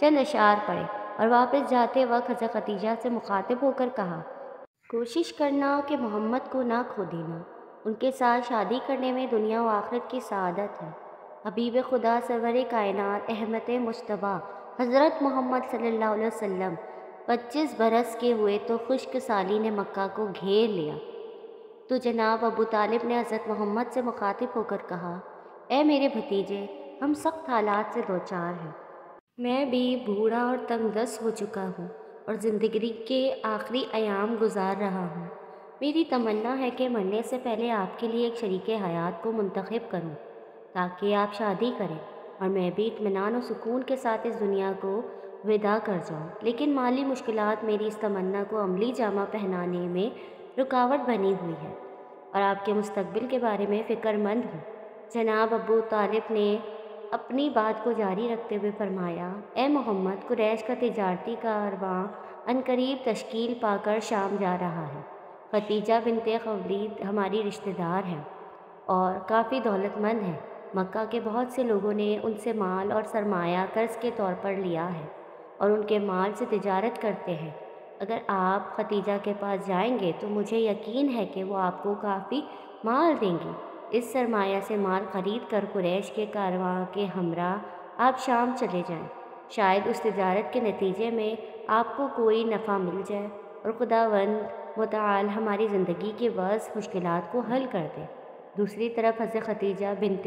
چند اشعار پڑھے اور واپس جاتے وقت حضرت خدیجہ سے مخاطب ہو کر کہا، کوشش کرنا کہ محمد کو نہ کھو دینا، ان کے ساتھ شادی کرنے میں دنیا و آخرت کی سعادت ہے۔ حبیب خدا سرور کائنات احمد مجتبیٰ حضرت محمد صلی اللہ علیہ وسلم 25 برس کے ہوئے تو خشک سالی نے مکہ کو گھیر لیا، تو جناب ابو طالب نے حضرت محمد سے مخاطب ہو کر کہا، اے میرے بھتیجے، ہم سخت حالات سے دوچار ہیں، میں بھی بوڑھا اور تنگ دست ہو چکا ہوں اور زندگی کے آخری ایام گزار رہا ہوں۔ میری تمنا ہے کہ مرنے سے پہلے آپ کے لیے ایک شریک حیات کو منتخب کروں تاکہ آپ شادی کریں اور میں بھی اطمینان و سکون کے ساتھ اس دنیا کو وداع کر جاؤں، لیکن مالی مشکلات میری اس تمنا کو عملی جامہ پہنانے میں رکاوٹ بنی ہوئی ہے اور آپ کے مستقبل کے بارے میں فکر مند ہوں۔ جناب ابو طالب نے اپنی بات کو جاری رکھتے ہوئے فرمایا، اے محمد، قریش کا تجارتی کارواں عنقریب تشکیل پا کر شام جا رہا ہے۔ ختیجہ بنت خویلد ہماری رشتہ دار ہیں اور کافی دولت مند ہیں۔ مکہ کے بہت سے لوگوں نے ان سے مال اور سرمایہ قرض کے طور پر لیا ہے اور ان کے مال سے تجارت کرتے ہیں۔ اگر آپ ختیجہ کے پاس جائیں گے تو مجھے یقین ہے کہ وہ آپ کو کافی مال دیں گے۔ اس سرمایہ سے مال خرید کر قریش کے کارواں کے ہمراہ آپ شام چلے جائیں، شاید اس تجارت کے نتیجے میں آپ کو کوئی نفع مل جائے اور خداوند متعال ہماری زندگی کی بعض مشکلات کو حل کر دے۔ دوسری طرف حضرت ختیجہ بنت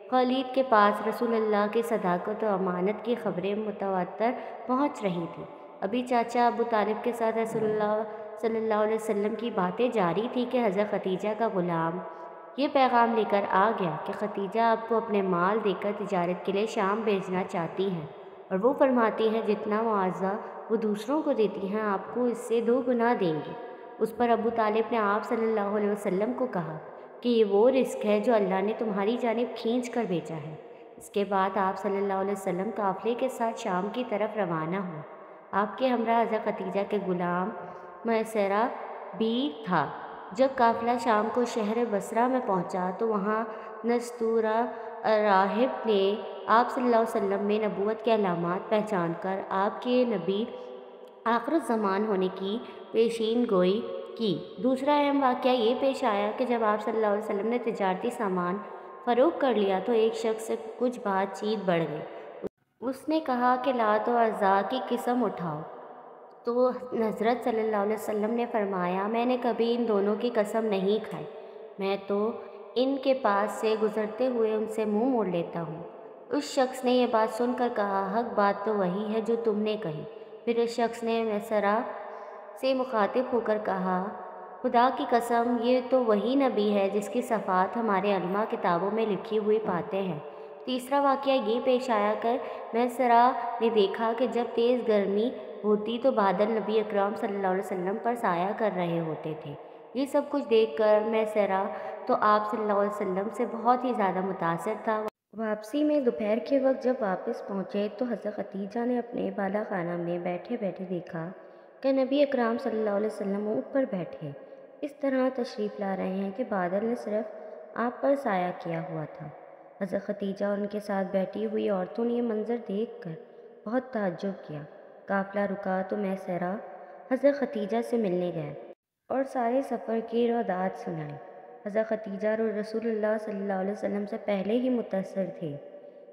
خویلد کے پاس رسول اللہ کی صداقت و امانت کی خبریں متواتر پہنچ رہی تھیں۔ ابھی چاچا ابو طالب کے ساتھ رسول اللہ صلی اللہ علیہ وسلم کی باتیں جاری تھی کہ حضرت ختیجہ کا غلام یہ پیغام لے کر آ گیا کہ ختیجہ آپ کو اپنے مال دے کر تجارت کے لیے شام بھیجنا چاہتی ہیں اور وہ فرماتی ہیں جتنا معاوضہ وہ دوسروں کو دیتی ہیں آپ کو اس سے 2 گنا دیں گی۔ اس پر ابو طالب نے آپ صلی اللہ علیہ وسلم کو کہا کہ یہ وہ رزق ہے جو اللہ نے تمہاری جانب کھینچ کر بھیجا ہے۔ اس کے بعد آپ صلی اللہ علیہ وسلم قافلے کے ساتھ شام کی طرف روانہ ہوئے۔ آپ کے ہمراہ حضرت ختیجہ کے غلام میسرہ بھی تھا۔ جب قافلہ شام کو شہر بصرہ میں پہنچا تو وہاں نستورہ راہب نے آپ صلی اللہ علیہ وسلم میں نبوت کے علامات پہچان کر آپ کے نبی آخر الزمان ہونے کی پیشین گوئی کی۔ دوسرا اہم واقعہ یہ پیش آیا کہ جب آپ صلی اللہ علیہ وسلم نے تجارتی سامان فروخت کر لیا تو ایک شخص سے کچھ بات چیت بڑھ گئی۔ اس نے کہا کہ لات و عزا کی قسم اٹھاؤ، تو حضرت صلی اللہ علیہ وسلم نے فرمایا، میں نے کبھی ان دونوں کی قسم نہیں کھائی، میں تو ان کے پاس سے گزرتے ہوئے ان سے منہ موڑ لیتا ہوں۔ اس شخص نے یہ بات سن کر کہا، حق بات تو وہی ہے جو تم نے کہی۔ پھر اس شخص نے میسرہ سے مخاطب ہو کر کہا، خدا کی قسم، یہ تو وہی نبی ہے جس کی صفات ہمارے علماء کتابوں میں لکھی ہوئی پاتے ہیں۔ تیسرا واقعہ یہ پیش آیا کہ میسرہ نے دیکھا کہ جب تیز گرمی ہوتی تو بادل نبی اکرم صلی اللہ علیہ وسلم پر سایہ کر رہے ہوتے تھے۔ یہ سب کچھ دیکھ کر میسرہ تو آپ صلی اللہ علیہ وسلم سے بہت ہی زیادہ متاثر تھا۔ واپسی میں دوپہر کے وقت جب واپس پہنچے تو حضرت ختیجہ نے اپنے بالا خانہ میں بیٹھے بیٹھے دیکھا کہ نبی اکرم صلی اللہ علیہ وسلم اونٹ پر بیٹھے اس طرح تشریف لا رہے ہیں کہ بادل نے صرف آپ پر سایہ کیا ہوا تھا۔ حضرت ختیجہ اور ان کے ساتھ بیٹھی ہوئی عورتوں نے یہ منظر دیکھ کر بہت تعجب کیا۔ قافلہ رکا تو میسرہ حضرت ختیجہ سے ملنے گئے اور سارے سفر کی روایات سنائی۔ حضرت ختیجہ رسول اللہ صلی اللہ علیہ وسلم سے پہلے ہی متاثر تھے۔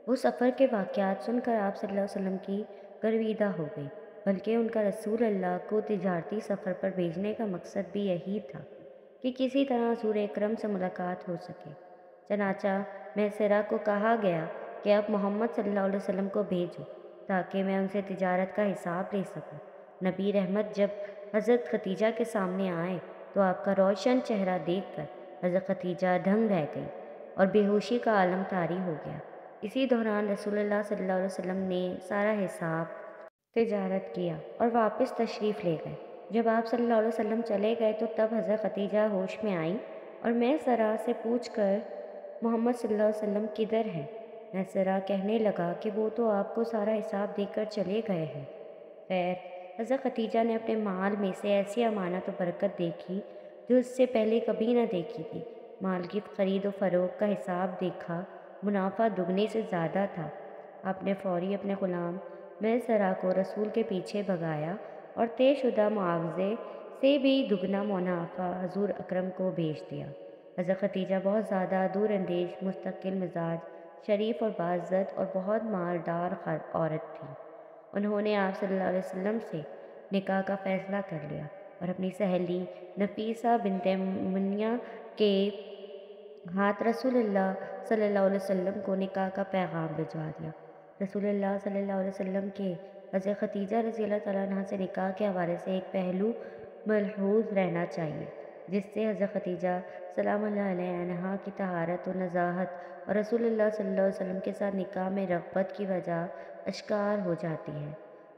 وہ سفر کے واقعات سن کر آپ صلی اللہ علیہ وسلم کی گرویدہ ہو گئی، بلکہ ان کا رسول اللہ کو تجارتی سفر پر بھیجنے کا مقصد بھی یہی تھا کہ کسی طرح حضور اکرم سے ملاقات ہو سکے۔ چنانچہ میسرہ کو کہا گیا کہ اب محمد صلی اللہ علیہ وسلم کو بھیجو تاکہ میں ان سے تجارت کا حساب لے سکوں۔ نبی رحمت جب حضرت ختیجہ کے سامنے آئے تو آپ کا روشن چہرہ دیکھ کر حضرت ختیجہ دنگ رہ گئی اور بے ہوشی کا عالم طاری ہو گیا۔ اسی دوران رسول اللہ صلی اللہ علیہ وسلم نے سارا حساب تجارت کیا اور واپس تشریف لے گئے۔ جب آپ صلی اللہ علیہ وسلم چلے گئے تو تب حضرت ختیجہ ہوش میں آئیں اور میسرہ سے پوچھ کر محمد صلی اللہ علیہ وسلم کدھر ہیں؟ میسرہ کہنے لگا کہ وہ تو آپ کو سارا حساب دے کر چلے گئے ہیں۔ خیر، حضرت ختیجہ نے اپنے مال میں سے ایسی امانت و برکت دیکھی جو اس سے پہلے کبھی نہ دیکھی تھی۔ مال کی خرید و فروخت کا حساب دیکھا، منافع دگنے سے زیادہ تھا۔ آپ نے فوری اپنے غلام میسرہ کو رسول کے پیچھے بھگایا اور طے شدہ معاوضے سے بھی دگنا منافع حضور اکرم کو بھیج دیا۔ حضرت خدیجہ بہت زیادہ دور اندیش، مستقل مزاج، شریف اور باعزت اور بہت مالدار عورت تھی۔ انہوں نے آپ صلی اللہ علیہ وسلم سے نکاح کا فیصلہ کر لیا اور اپنی سہیلی نفیسہ بنت منیہ کے ہاتھ رسول اللہ صلی اللہ علیہ وسلم کو نکاح کا پیغام بھجوا دیا۔ رسول اللہ صلی اللہ علیہ وسلم کے حضرت خدیجہ رضی اللہ تعالیٰ عنہ سے نکاح کے حوالے سے ایک پہلو ملحوظ رہنا چاہیے، جس سے حضرت خدیجہ سلام اللہ علیہ عنہا کی طہارت و نزاہت اور رسول اللہ صلی اللہ علیہ وسلم کے ساتھ نکاح میں رغبت کی وجہ اشکار ہو جاتی ہے۔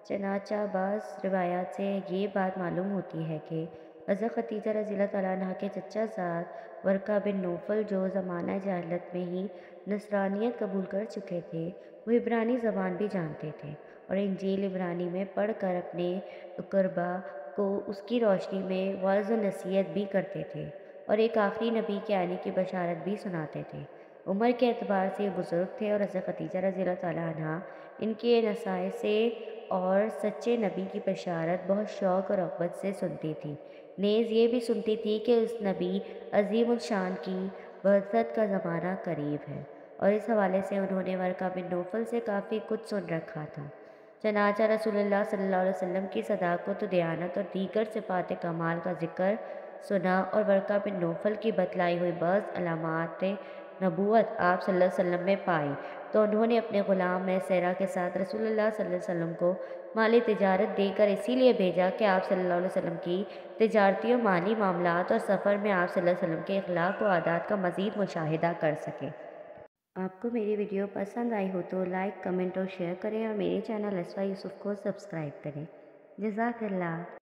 چنانچہ بعض روایات سے یہ بات معلوم ہوتی ہے کہ حضرت خدیجہ رضی اللہ تعالیٰ عنہ کے چچا زاد ورقہ بن نوفل، جو زمانہ جاہلیت میں ہی نصرانیت قبول کر چکے تھے، وہ عبرانی زبان بھی جانتے تھے اور انجیل عبرانی میں پڑھ کر اپنے اقربا کو اس کی روشنی میں وعظ و نصیحت بھی کرتے تھے اور ایک آخری نبی کے آنے کی بشارت بھی سناتے تھے۔ عمر کے اعتبار سے یہ بزرگ تھے اور حضرت خدیجہ رضی اللہ تعالیٰ عنہ ان کے نصائح سے اور سچے نبی کی بشارت بہت شوق اور رغبت سے سنتی تھی۔ نیز یہ بھی سنتی تھی کہ اس نبی عظیم الشان کی بعثت کا زمانہ قریب ہے، اور اس حوالے سے انہوں نے ورقہ بن نوفل سے کافی کچھ سن رکھا تھا۔ چنانچہ رسول اللہ صلی اللہ علیہ وسلم کی صداقت و دیانت اور دیگر صفات کمال کا ذکر سنا اور ورقہ بن نوفل کی بتلائی ہوئی بعض علامات نبوت آپ صلی اللہ علیہ وسلم میں پائی تو انہوں نے اپنے غلام میسرہ کے ساتھ رسول اللہ صلی اللہ علیہ وسلم کو مالی تجارت دے کر اسی لیے بھیجا کہ آپ صلی اللہ علیہ وسلم کی تجارتی و مالی معاملات اور سفر میں آپ صلی اللہ علیہ وسلم کے اخلاق و عادات کا مزید مشاہدہ کر سکے۔ آپ کو میری ویڈیو پسند آئی ہو تو لائک، کمنٹ اور شیئر کریں اور میرے چینل اسرا یوسف کو سبسکرائب کریں۔ جزاک اللہ۔